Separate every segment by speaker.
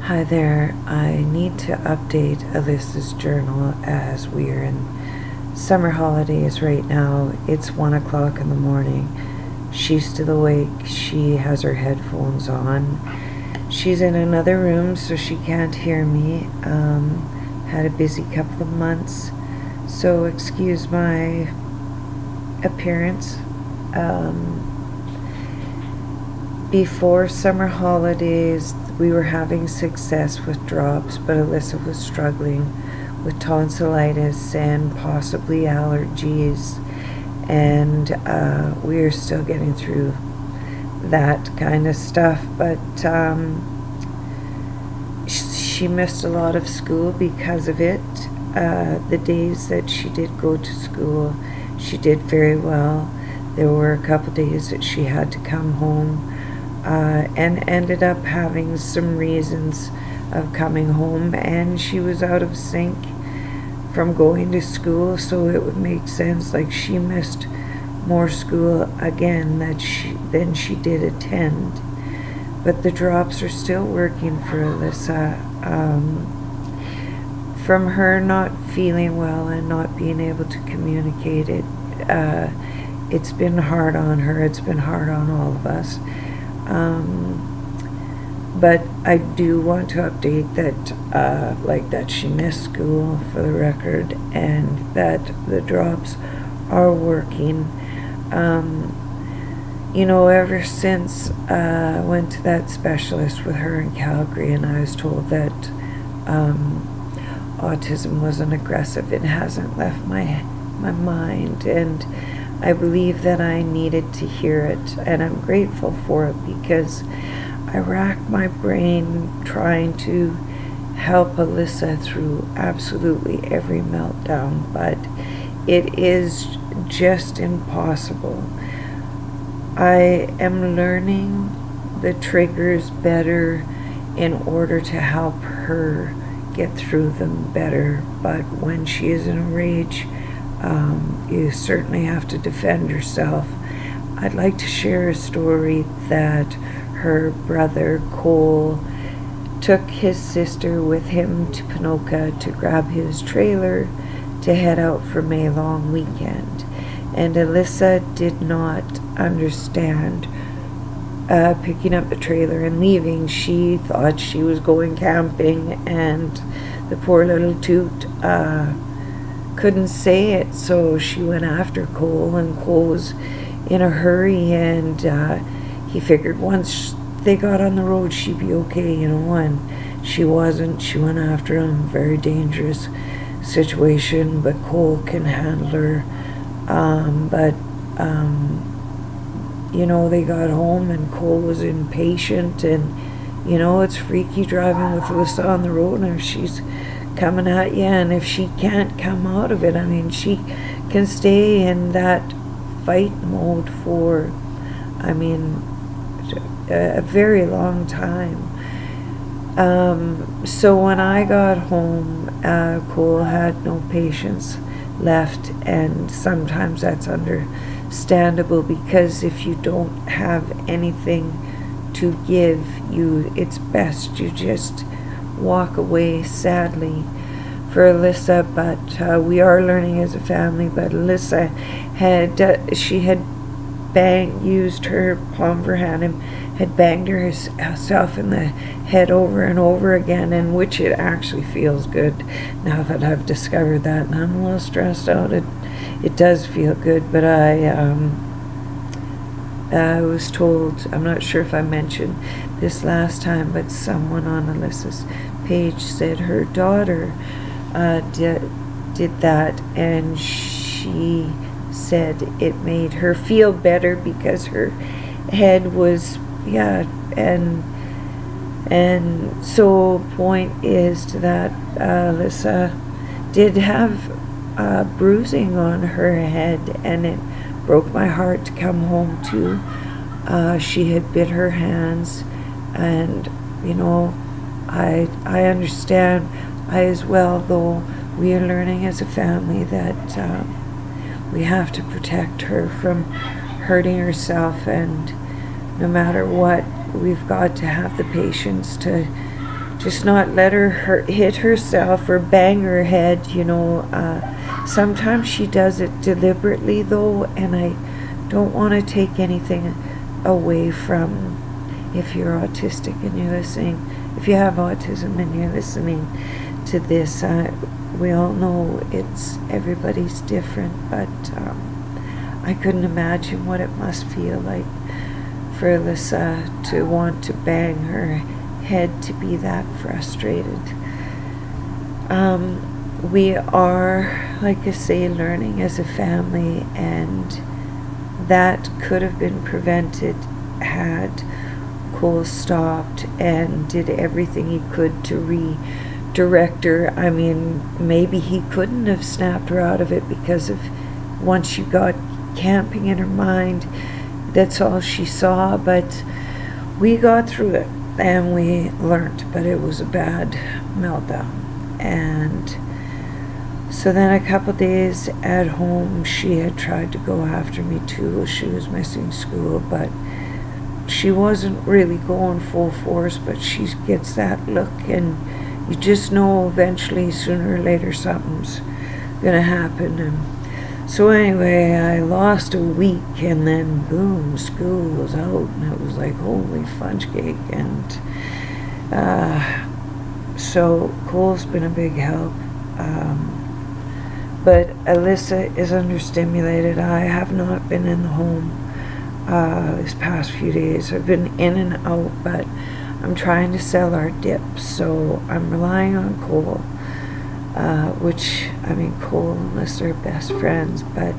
Speaker 1: Hi there. I need to update Alyssa's journal as we are in summer holidays right now. It's 1 o'clock in the morning. She's still awake. She has her headphones on. She's in another room, so she can't hear me. Had a busy couple of months, so excuse my appearance. Before summer holidays, we were having success with drops, but Alyssa was struggling with tonsillitis and possibly allergies, and we are still getting through that kind of stuff. But she missed a lot of school because of it. The days that she did go to school, she did very well. There were a couple days that she had to come home, and ended up having some reasons of coming home, and she was out of sync from going to school, so it would make sense, like she missed more school again than she did attend. But the drops are still working for Alyssa. From her not feeling well and not being able to communicate it, it's been hard on her. It's been hard on all of us. But I do want to update that, that she missed school for the record, and that the drops are working. Ever since I went to that specialist with her in Calgary, and I was told that autism wasn't aggressive, it hasn't left my mind, and I believe that I needed to hear it, and I'm grateful for it, because I racked my brain trying to help Alyssa through absolutely every meltdown, but it is just impossible. I am learning the triggers better in order to help her get through them better, but when she is in a rage, you certainly have to defend yourself. I'd like to share a story that her brother Cole took his sister with him to Ponoka to grab his trailer to head out for May long weekend, and Alyssa did not understand picking up the trailer and leaving. She thought she was going camping, and the poor little toot couldn't say it, so she went after Cole, and Cole was in a hurry, and he figured once they got on the road she'd be okay, and she wasn't. She went after him. Very dangerous situation, but Cole can handle her. They got home, and Cole was impatient, and it's freaky driving with Alyssa on the road, and if she's coming at you, and if she can't come out of it, she can stay in that fight mode for a very long time. So when I got home, Cole had no patience left, and sometimes that's understandable, because if you don't have anything to give, it's best you just walk away, sadly, for Alyssa. But we are learning as a family. But Alyssa had used her palm of her hand and had banged herself in the head over and over again, and which it actually feels good now that I've discovered that, and I'm a little stressed out. It does feel good, but I was told, I'm not sure if I mentioned this last time, but someone on Alyssa's page said her daughter did that, and she said it made her feel better because her head was, and so point is to that, Alyssa did have bruising on her head, and it broke my heart to come home to. She had bit her hands, and I understand. I as well, though we are learning as a family that we have to protect her from hurting herself, and no matter what, we've got to have the patience to just not let her hit herself or bang her head, sometimes she does it deliberately though, and I don't want to take anything away from, if you're autistic and you're listening, if you have autism and you're listening to this, we all know everybody's different, but I couldn't imagine what it must feel like for Alyssa to want to bang her head, to be that frustrated. We are, like I say, learning as a family, and that could have been prevented had Cole stopped and did everything he could to redirect her. I mean, maybe he couldn't have snapped her out of it, because of once you got camping in her mind, that's all she saw. But we got through it and we learned, but it was a bad meltdown. And so then a couple days at home, she had tried to go after me too. She was missing school, but she wasn't really going full force, but she gets that look, and you just know eventually, sooner or later, something's gonna happen. And so anyway, I lost a week, and then boom, school was out, and it was like, holy fudge cake. And so Cole's been a big help. But Alyssa is understimulated. I have not been in the home this past few days. I've been in and out, but I'm trying to sell our dips, so I'm relying on Cole, Cole and Alyssa are best friends, but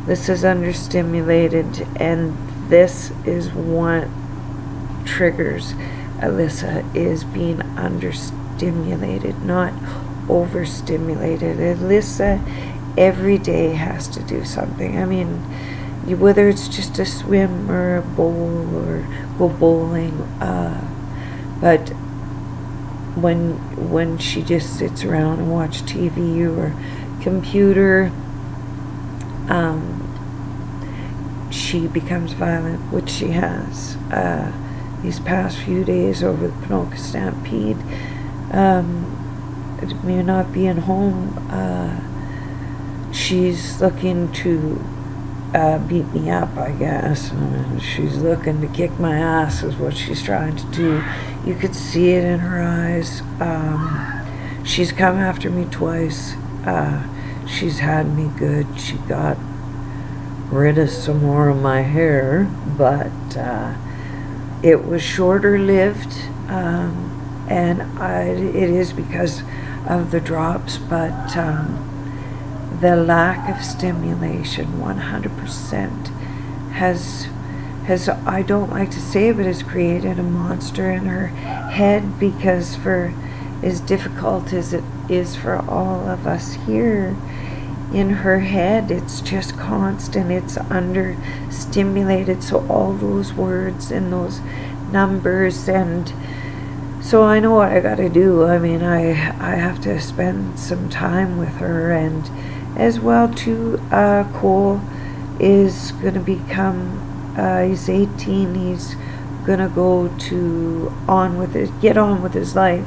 Speaker 1: this is understimulated, and this is what triggers Alyssa, is being understimulated, not overstimulated. Alyssa every day has to do something. I mean, whether it's just a swim or a bowl or go bowling, but when she just sits around and watch TV or computer, she becomes violent, which she has. These past few days over the Ponoka Stampede, me not being home, she's looking to beat me up, I guess. She's looking to kick my ass is what she's trying to do. You could see it in her eyes. She's come after me twice. She's had me good. She got rid of some more of my hair, but it was shorter lived, and it is because of the drops, but the lack of stimulation 100% has, I don't like to say it, but has created a monster in her head, because for as difficult as it is for all of us here, in her head it's just constant, it's understimulated, so all those words and those numbers, and so I know what I gotta do. I mean, I have to spend some time with her, and as well too, Cole is gonna become, he's 18, he's gonna get on with his life,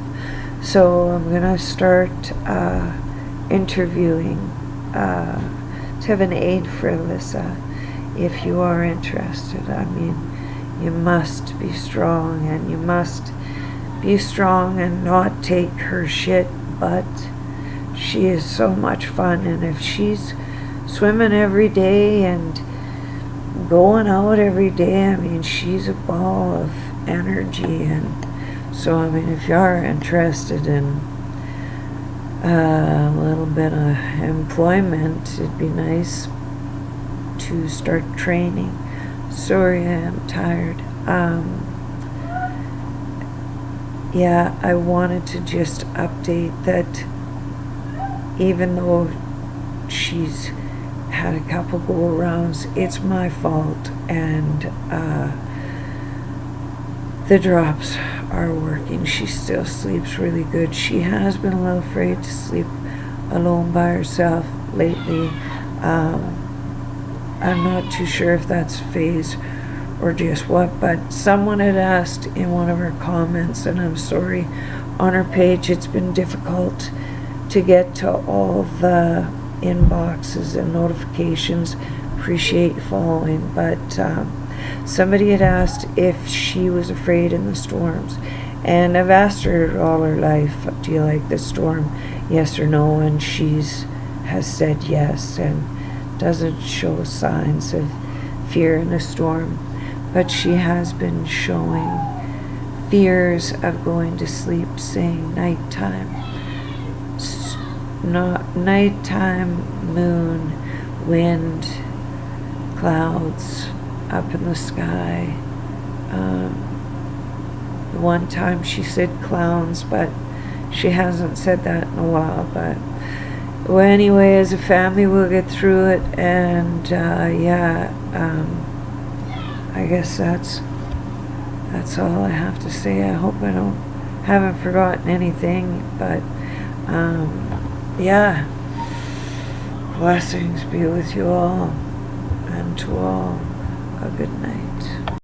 Speaker 1: so I'm gonna start interviewing to have an aid for Alyssa, if you are interested. I mean, you must be strong, and you must be strong and not take her shit, but she is so much fun, and if she's swimming every day and going out every day, I mean, she's a ball of energy. And so, I mean, if you are interested in a little bit of employment, it'd be nice to start training. Sorry, I'm tired. Yeah, I wanted to just update that even though she's had a couple go-arounds, it's my fault, and the drops are working. She still sleeps really good. She has been a little afraid to sleep alone by herself lately. I'm not too sure if that's phase or just what, but someone had asked in one of her comments, and I'm sorry, on her page. It's been difficult to get to all the inboxes and notifications. Appreciate you following, but somebody had asked if she was afraid in the storms, and I've asked her all her life, do you like the storm, yes or no, and has said yes, and doesn't show signs of fear in the storm, but she has been showing fears of going to sleep, saying nighttime, not nighttime, moon, wind, clouds up in the sky. One time she said clowns, but she hasn't said that in a while. But well, anyway, as a family we'll get through it, and I guess that's all I have to say. I hope I haven't forgotten anything, but blessings be with you all, and to all a good night.